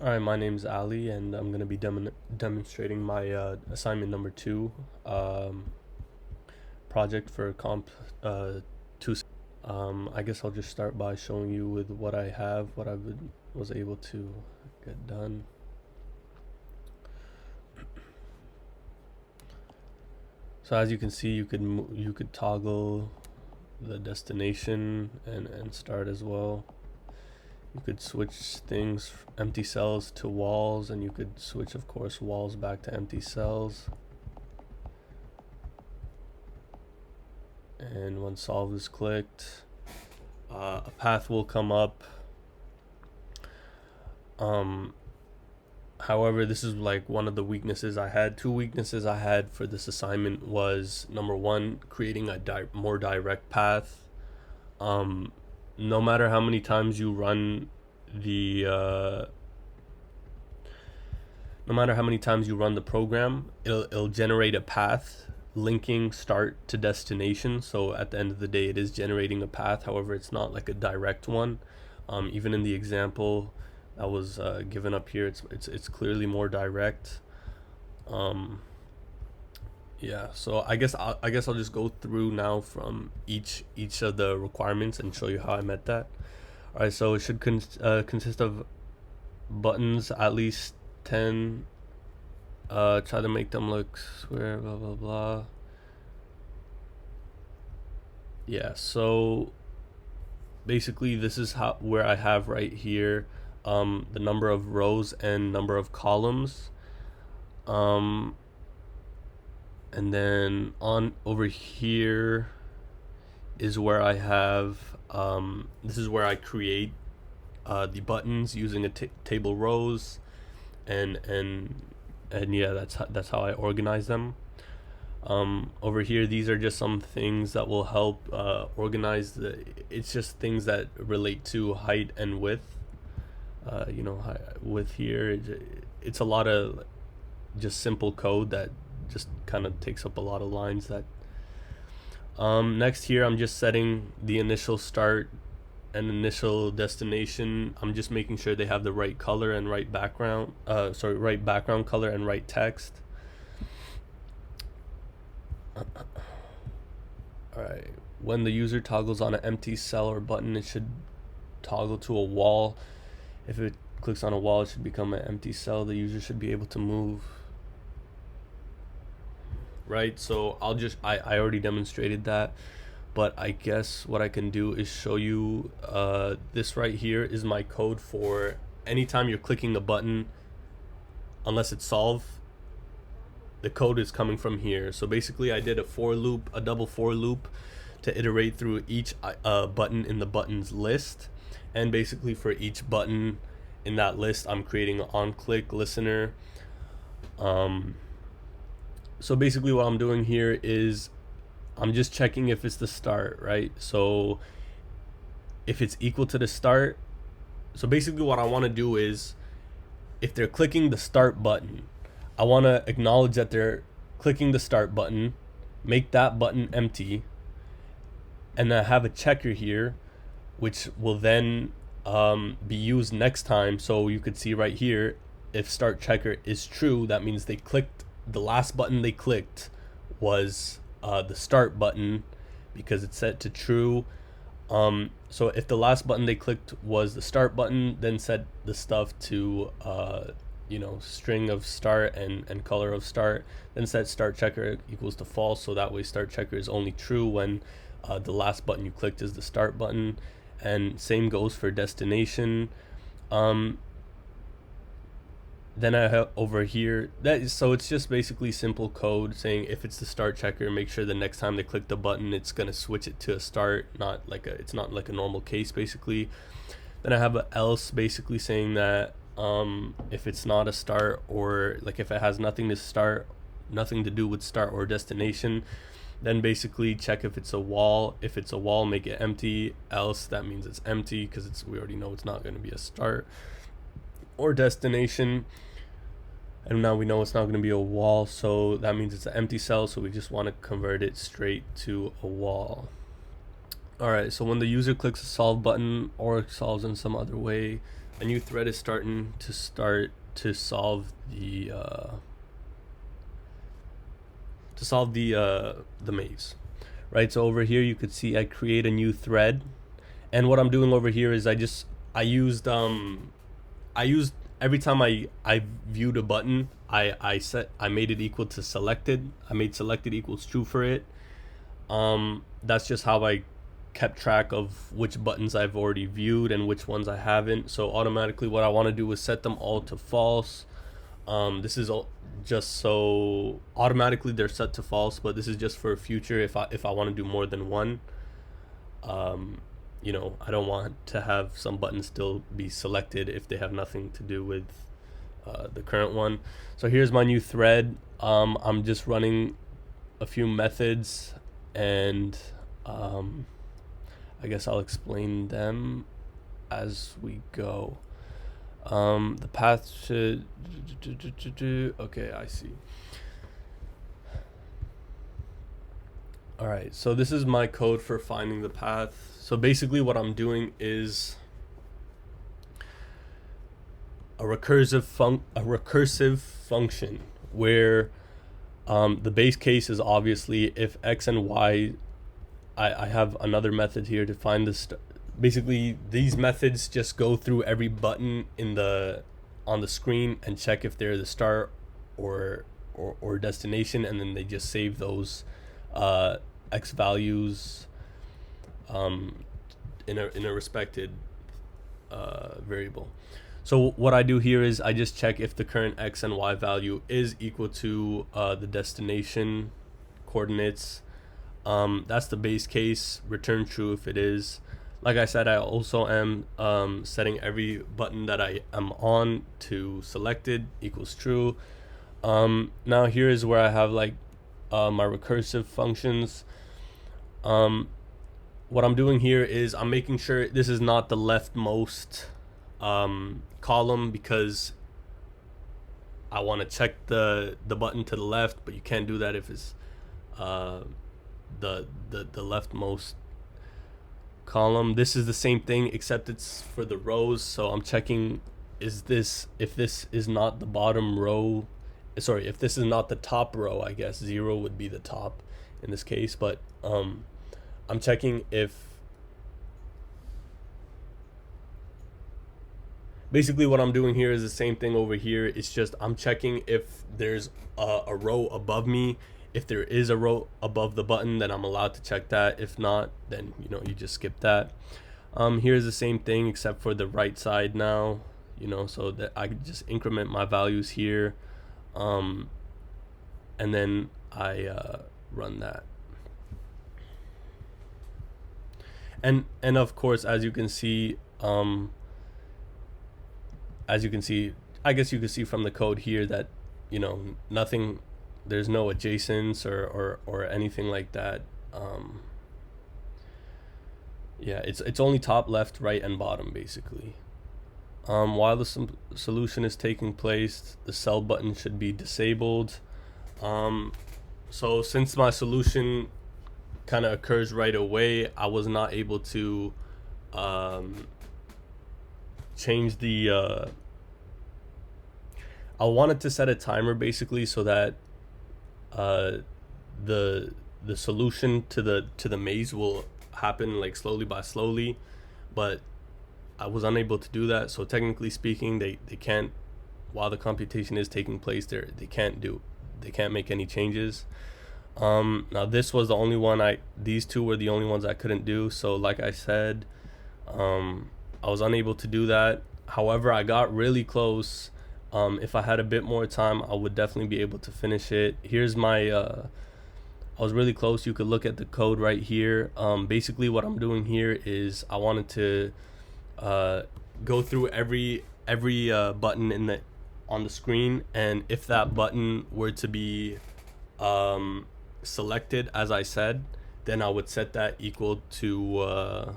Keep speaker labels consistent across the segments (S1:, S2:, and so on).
S1: Alright, my name's Ali, and I'm going to be demonstrating my assignment number 2 project for COMP 2. I guess I'll just start by showing you with what I have, what was able to get done. So as you can see, you could toggle the destination and start as well. You could switch things, empty cells to walls, and you could switch, of course, walls back to empty cells. And when solve is clicked, a path will come up. However, this is like one of the weaknesses I had. Two weaknesses I had for this assignment was, number one, creating a more direct path. No matter how many times you run the program, it'll generate a path linking start to destination. So at the end of the day, it is generating a path. However, it's not like a direct one. Even in the example that was given up here, it's clearly more direct. Yeah, so I guess I'll just go through now from each of the requirements and show you how I met that. All right, so it should consist of buttons, at least 10. Try to make them look square, blah blah blah. Yeah, so basically this is where I have right here the number of rows and number of columns. And then on over here is where I have this is where I create the buttons using a table rows, and yeah, that's how I organize them. Over here, these are just some things that will help organize it's just things that relate to height and width. Width here, it's a lot of just simple code that just kind of takes up a lot of lines. That next here, I'm just setting the initial start and initial destination. I'm just making sure they have the right color and right background right background color and right text. Alright, when the user toggles on an empty cell or button, it should toggle to a wall. If it clicks on a wall, it should become an empty cell. The user should be able to move. Right, so I already demonstrated that, but I guess what I can do is show you this right here is my code for anytime you're clicking a button, unless it's solved, the code is coming from here. So basically I did a double for loop to iterate through each button in the buttons list, and basically for each button in that list I'm creating an on-click listener. So basically what I'm doing here is I'm just checking if it's the start, right? So if it's equal to the start, so basically what I want to do is, if they're clicking the start button, I want to acknowledge that they're clicking the start button, make that button empty, and then have a checker here, which will then be used next time. So you could see right here, if start checker is true, that means they clicked, the last button they clicked was the start button, because it's set to true. So if the last button they clicked was the start button, then set the stuff to string of start and color of start, then set start checker equals to false, so that way start checker is only true when the last button you clicked is the start button. And same goes for destination. Then I have over here so it's just basically simple code saying if it's the start checker, make sure the next time they click the button it's gonna switch it to a start, it's not like a normal case basically. Then I have a else, basically saying that if it's not a start, or like if it has nothing to do with start or destination, then basically check if it's a wall. If it's a wall, make it empty. Else, that means it's empty, because we already know it's not going to be a start or destination. And now we know it's not going to be a wall, so that means it's an empty cell, so we just want to convert it straight to a wall. Alright, so when the user clicks the solve button or solves in some other way, a new thread is starting to solve the maze, right? So over here you could see I create a new thread, and what I'm doing over here is I used every time I viewed a button, I made it equal to selected. I made selected equals true for it. That's just how I kept track of which buttons I've already viewed and which ones I haven't. So automatically what I want to do is set them all to false. This is all just so automatically they're set to false, but this is just for future if I want to do more than one. You know, I don't want to have some buttons still be selected if they have nothing to do with the current one. So here's my new thread. I'm just running a few methods, and I guess I'll explain them as we go. The path should okay, I see. All right, so this is my code for finding the path. So basically what I'm doing is a recursive function where the base case is obviously if x and y. I have another method here to find this. Basically, these methods just go through every button on the screen and check if they're the start or destination, and then they just save those x values in a respected variable. So what I do here is I just check if the current x and y value is equal to the destination coordinates. That's the base case. Return true if it is. Like I said, I also am setting every button that I am on to selected equals true. Now here is where I have like my recursive functions. What I'm doing here is I'm making sure this is not the leftmost column, because I want to check the button to the left, but you can't do that if it's the leftmost column. This is the same thing except it's for the rows. So I'm checking if this is not the bottom row, sorry, if this is not the top row, I guess 0 would be the top in this case, but I'm checking if basically what I'm doing here is the same thing over here. It's just I'm checking if there's a row above me. If there is a row above the button, then I'm allowed to check that. If not, then you just skip that. Here's the same thing except for the right side now, so that I can just increment my values here, and then I run that. And of course, as you can see, I guess you can see from the code here that nothing. There's no adjacents or anything like that. Yeah, it's only top, left, right, and bottom basically. While the solution is taking place, the sell button should be disabled. So since my solution kind of occurs right away, I was not able to change the I wanted to set a timer basically so that the solution to the maze will happen like slowly by slowly, but I was unable to do that. So technically speaking, they can't, while the computation is taking place, they can't make any changes. Now this was the only one these two were the only ones I couldn't do. So like I said, I was unable to do that. However, I got really close. If I had a bit more time, I would definitely be able to finish it. Here's my I was really close. You could look at the code right here. Basically what I'm doing here is I wanted to go through every button on the screen, and if that button were to be selected as I said, then I would set that equal to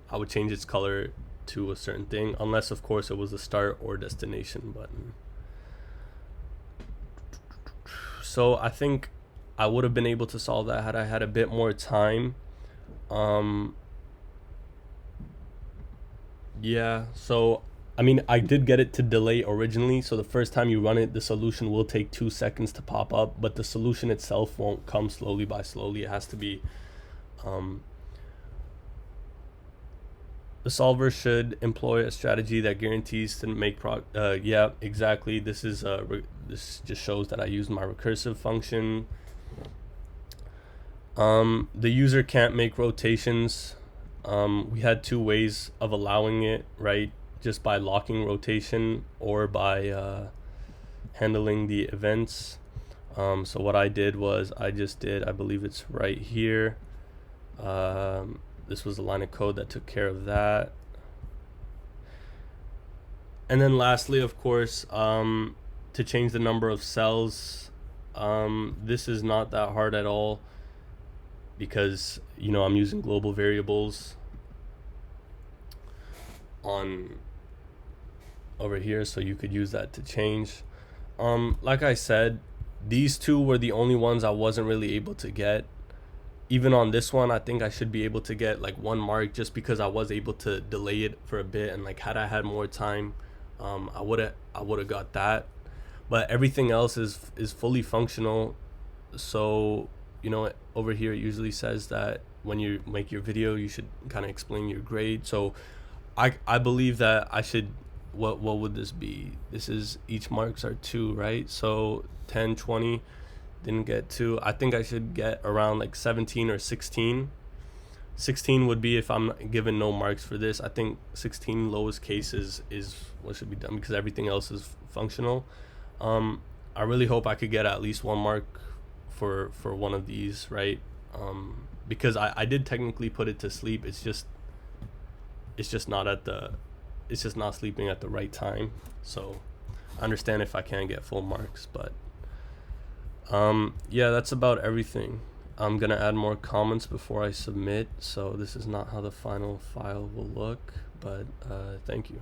S1: I would change its color to a certain thing, unless of course it was the start or destination button. So I think I would have been able to solve that had I had a bit more time. Yeah, so I mean, I did get it to delay originally, so the first time you run it, the solution will take 2 seconds to pop up, but the solution itself won't come slowly by slowly. It has to be, the solver should employ a strategy that guarantees to make yeah, exactly. This is this just shows that I used my recursive function. The user can't make rotations. We had 2 ways of allowing it, right? Just by locking rotation or by handling the events. So what I did was I believe it's right here. This was a line of code that took care of that. And then lastly, of course, to change the number of cells, this is not that hard at all, because I'm using global variables on over here, so you could use that to change. Like I said, these 2 were the only ones I wasn't really able to get. Even on this one, I think I should be able to get like 1 mark, just because I was able to delay it for a bit, and like had I had more time, I would have got that. But everything else is fully functional. So over here it usually says that when you make your video, you should kind of explain your grade. So I believe that I should, what would this be? This is, each marks are 2, right? So 10, 20, didn't get 2. I think I should get around like 17 or 16. 16 would be if I'm given no marks for this. I think 16 lowest case is what should be done, because everything else is functional. I really hope I could get at least 1 mark for one of these, right? Because I did technically put it to sleep. It's just not sleeping at the right time. So I understand if I can't get full marks, but yeah, that's about everything. I'm gonna add more comments before I submit, so this is not how the final file will look, but thank you.